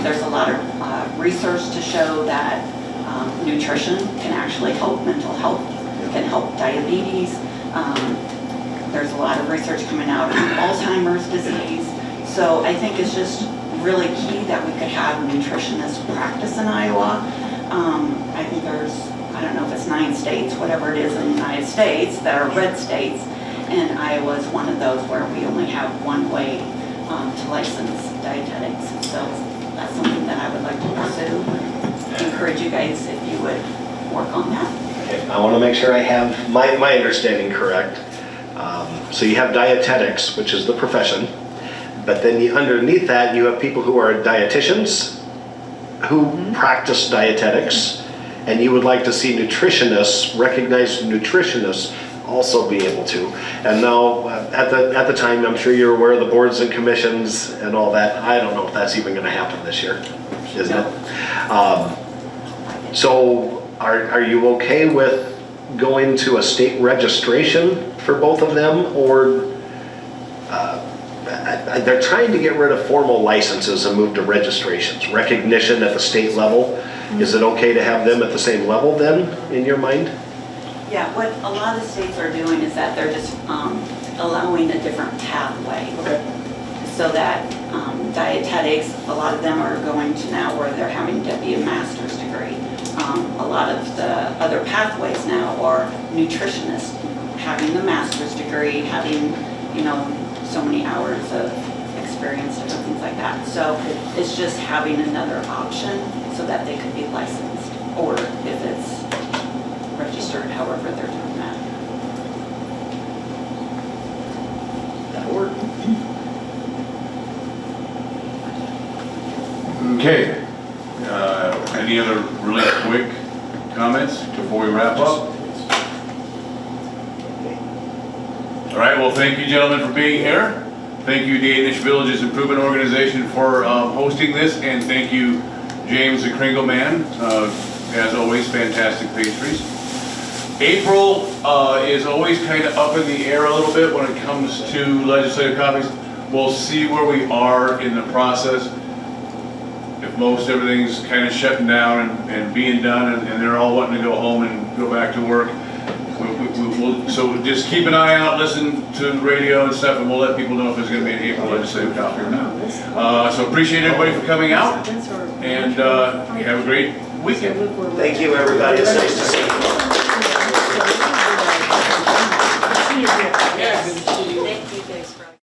Speaker 11: There's a lot of research to show that nutrition can actually help mental health, can help diabetes. There's a lot of research coming out on Alzheimer's disease. So I think it's just really key that we could have nutritionists practice in Iowa. I think there's, I don't know if it's 9 states, whatever it is in the United States, that are red states, and Iowa is one of those where we only have one way to license dietetics. So that's something that I would like to pursue. Encourage you guys if you would work on that.
Speaker 2: Okay, I want to make sure I have my understanding correct. So you have dietetics, which is the profession, but then underneath that you have people who are dietitians who practice dietetics, and you would like to see nutritionists, recognized nutritionists, also be able to. And now, at the time, I'm sure you're aware of the boards and commissions and all that. I don't know if that's even going to happen this year, isn't it? So are you okay with going to a state registration for both of them, or they're trying to get rid of formal licenses and move to registrations, recognition at the state level? Is it okay to have them at the same level then, in your mind?
Speaker 11: Yeah, what a lot of states are doing is that they're just allowing a different pathway.
Speaker 2: Okay.
Speaker 11: so that dietetics, a lot of them are going to now where they're having to be a master's degree. A lot of the other pathways now are nutritionists, having the master's degree, having, so many hours of experience, different things like that. So it's just having another option so that they could be licensed, or if it's registered, however they're doing that.
Speaker 2: That'll work.
Speaker 1: Okay. Any other really quick comments before we wrap up? All right, well, thank you, gentlemen, for being here. Thank you, Danish Villages Improvement Organization, for hosting this, and thank you, James the Kringle Man. As always, fantastic pastries. April is always kind of up in the air a little bit when it comes to legislative copies. We'll see where we are in the process. If most everything's kind of shutting down and being done, and they're all wanting to go home and go back to work, so just keep an eye out, listen to the radio and stuff, and we'll let people know if there's going to be an April legislative copy or not. So appreciate everybody for coming out, and have a great weekend.
Speaker 2: Thank you, everybody. It's nice to see you.
Speaker 5: Thank you, thanks, Brian.